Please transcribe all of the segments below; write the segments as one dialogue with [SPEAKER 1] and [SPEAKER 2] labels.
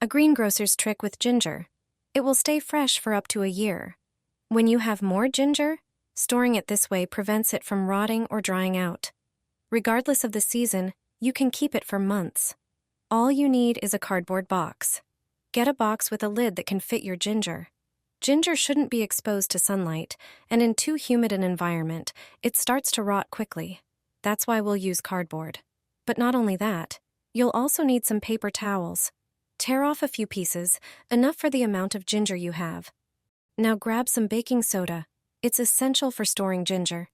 [SPEAKER 1] A greengrocer's trick with ginger. It will stay fresh for up to a year. When you have more ginger, storing it this way prevents it from rotting or drying out. Regardless of the season, you can keep it for months. All you need is a cardboard box. Get a box with a lid that can fit your ginger. Ginger shouldn't be exposed to sunlight, and in too humid an environment, it starts to rot quickly. That's why we'll use cardboard. But not only that, you'll also need some paper towels. Tear off a few pieces, enough for the amount of ginger you have. Now grab some baking soda. It's essential for storing ginger.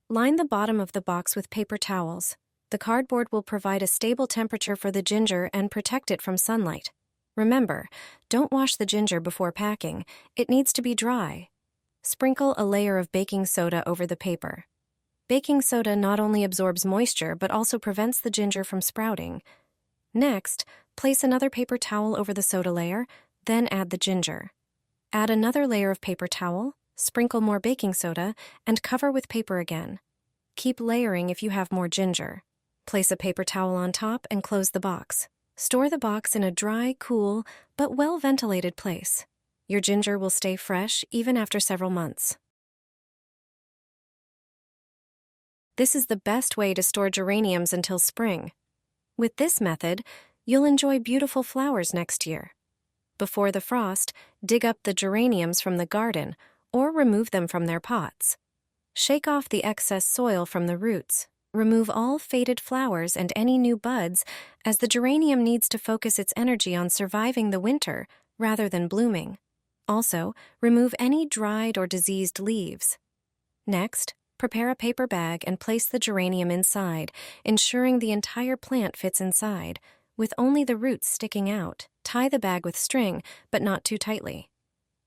[SPEAKER 1] Line the bottom of the box with paper towels. The cardboard will provide a stable temperature for the ginger and protect it from sunlight. Remember, don't wash the ginger before packing. It needs to be dry. Sprinkle a layer of baking soda over the paper. Baking soda not only absorbs moisture but also prevents the ginger from sprouting. Next, place another paper towel over the soda layer, then add the ginger. Add another layer of paper towel, sprinkle more baking soda, and cover with paper again. Keep layering if you have more ginger. Place a paper towel on top and close the box. Store the box in a dry, cool, but well-ventilated place. Your ginger will stay fresh even after several months. This is the best way to store geraniums until spring. With this method, you'll enjoy beautiful flowers next year. Before the frost, dig up the geraniums from the garden or remove them from their pots. Shake off the excess soil from the roots. Remove all faded flowers and any new buds, as the geranium needs to focus its energy on surviving the winter rather than blooming. Also, remove any dried or diseased leaves. Next, prepare a paper bag and place the geranium inside, ensuring the entire plant fits inside, with only the roots sticking out. Tie the bag with string, but not too tightly.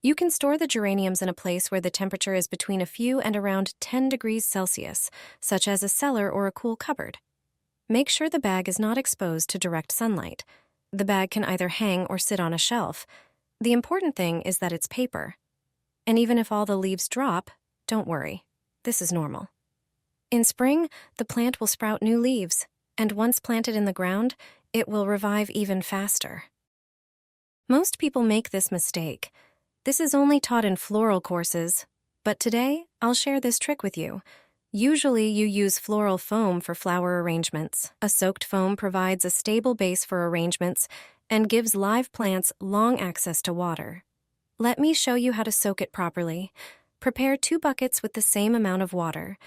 [SPEAKER 1] You can store the geraniums in a place where the temperature is between a few and around 10 degrees Celsius, such as a cellar or a cool cupboard. Make sure the bag is not exposed to direct sunlight. The bag can either hang or sit on a shelf. The important thing is that it's paper. And even if all the leaves drop, don't worry. This is normal. In spring, the plant will sprout new leaves, and once planted in the ground, it will revive even faster. Most people make this mistake. This is only taught in floral courses, but today I'll share this trick with you. Usually you use floral foam for flower arrangements. A soaked foam provides a stable base for arrangements and gives live plants long access to water. Let me show you how to soak it properly. Prepare 2 buckets with the same amount of water.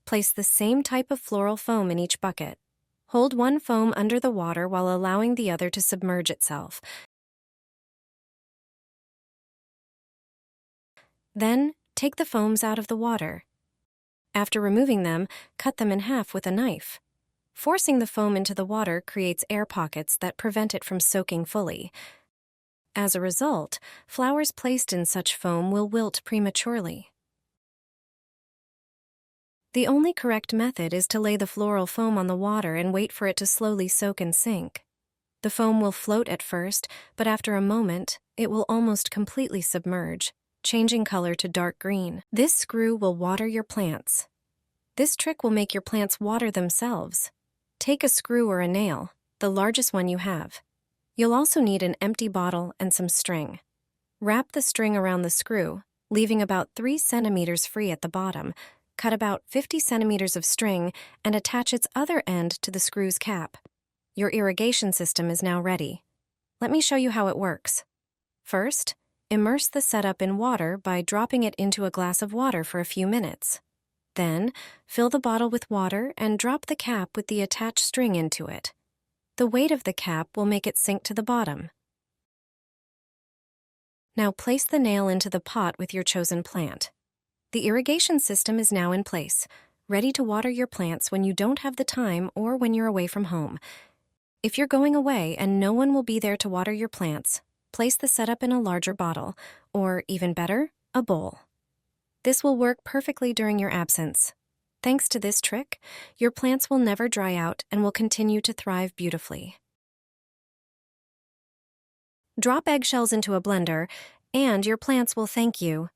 [SPEAKER 1] Place the same type of floral foam in each bucket. Hold one foam under the water while allowing the other to submerge itself. Then, take the foams out of the water. After removing them, cut them in half with a knife. Forcing the foam into the water creates air pockets that prevent it from soaking fully. As a result, flowers placed in such foam will wilt prematurely. The only correct method is to lay the floral foam on the water and wait for it to slowly soak and sink. The foam will float at first, but after a moment, it will almost completely submerge, changing color to dark green. This screw will water your plants. This trick will make your plants water themselves. Take a screw or a nail, the largest one you have. You'll also need an empty bottle and some string. Wrap the string around the screw, leaving about 3 centimeters free at the bottom. Cut about 50 centimeters of string and attach its other end to the screw's cap. Your irrigation system is now ready. Let me show you how it works. First, immerse the setup in water by dropping it into a glass of water for a few minutes. Then, fill the bottle with water and drop the cap with the attached string into it. The weight of the cap will make it sink to the bottom. Now place the nail into the pot with your chosen plant. The irrigation system is now in place, ready to water your plants when you don't have the time or when you're away from home. If you're going away and no one will be there to water your plants, place the setup in a larger bottle, or even better, a bowl. This will work perfectly during your absence. Thanks to this trick, your plants will never dry out and will continue to thrive beautifully. Drop eggshells into a blender, and your plants will thank you.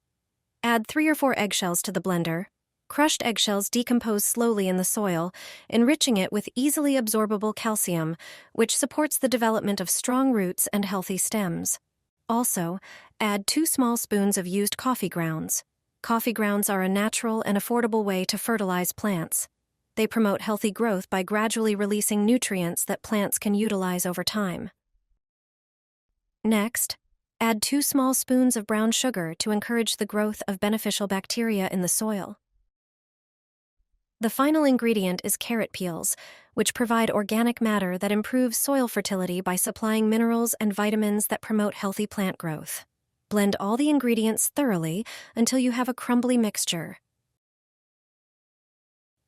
[SPEAKER 1] Add 3 or 4 eggshells to the blender. Crushed eggshells decompose slowly in the soil, enriching it with easily absorbable calcium, which supports the development of strong roots and healthy stems. Also, add 2 small spoons of used coffee grounds. Coffee grounds are a natural and affordable way to fertilize plants. They promote healthy growth by gradually releasing nutrients that plants can utilize over time. Next, add 2 small spoons of brown sugar to encourage the growth of beneficial bacteria in the soil. The final ingredient is carrot peels, which provide organic matter that improves soil fertility by supplying minerals and vitamins that promote healthy plant growth. Blend all the ingredients thoroughly until you have a crumbly mixture.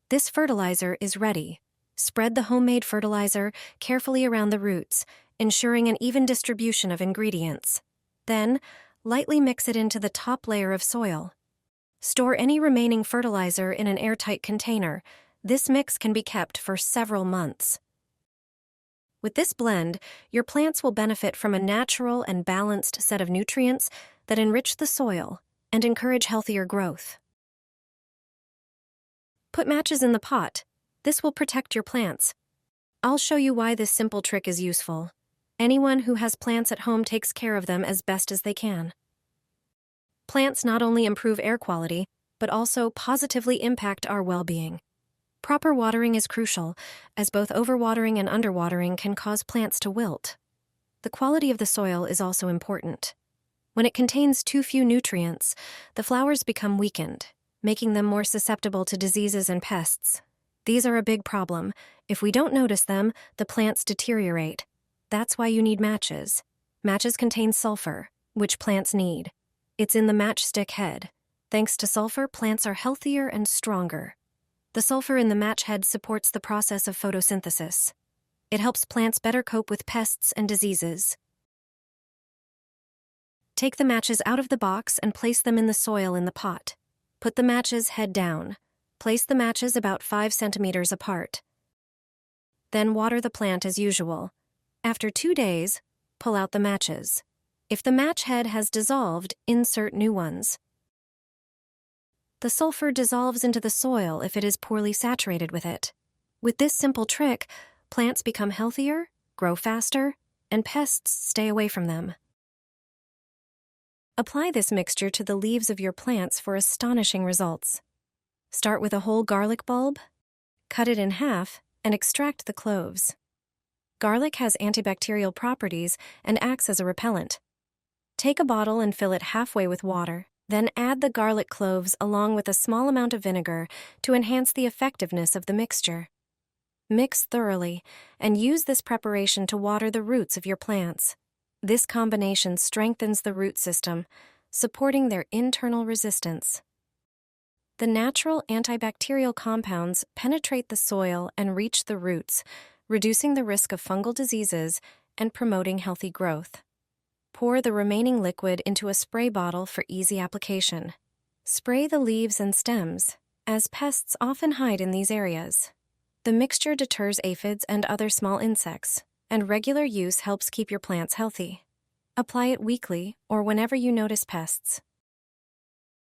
[SPEAKER 1] This fertilizer is ready. Spread the homemade fertilizer carefully around the roots, ensuring an even distribution of ingredients. Then, lightly mix it into the top layer of soil. Store any remaining fertilizer in an airtight container. This mix can be kept for several months. With this blend, your plants will benefit from a natural and balanced set of nutrients that enrich the soil and encourage healthier growth. Put matches in the pot. This will protect your plants. I'll show you why this simple trick is useful. Anyone who has plants at home takes care of them as best as they can. Plants not only improve air quality, but also positively impact our well-being. Proper watering is crucial, as both overwatering and underwatering can cause plants to wilt. The quality of the soil is also important. When it contains too few nutrients, the flowers become weakened, making them more susceptible to diseases and pests. These are a big problem. If we don't notice them, the plants deteriorate. That's why you need matches. Matches contain sulfur, which plants need. It's in the matchstick head. Thanks to sulfur, plants are healthier and stronger. The sulfur in the match head supports the process of photosynthesis. It helps plants better cope with pests and diseases. Take the matches out of the box and place them in the soil in the pot. Put the matches head down. Place the matches about 5 centimeters apart. Then water the plant as usual. After 2 days, pull out the matches. If the match head has dissolved, insert new ones. The sulfur dissolves into the soil if it is poorly saturated with it. With this simple trick, plants become healthier, grow faster, and pests stay away from them. Apply this mixture to the leaves of your plants for astonishing results. Start with a whole garlic bulb, cut it in half, and extract the cloves. Garlic has antibacterial properties and acts as a repellent. Take a bottle and fill it halfway with water, then add the garlic cloves along with a small amount of vinegar to enhance the effectiveness of the mixture. Mix thoroughly and use this preparation to water the roots of your plants. This combination strengthens the root system, supporting their internal resistance. The natural antibacterial compounds penetrate the soil and reach the roots, reducing the risk of fungal diseases and promoting healthy growth. Pour the remaining liquid into a spray bottle for easy application. Spray the leaves and stems, as pests often hide in these areas. The mixture deters aphids and other small insects, and regular use helps keep your plants healthy. Apply it weekly or whenever you notice pests.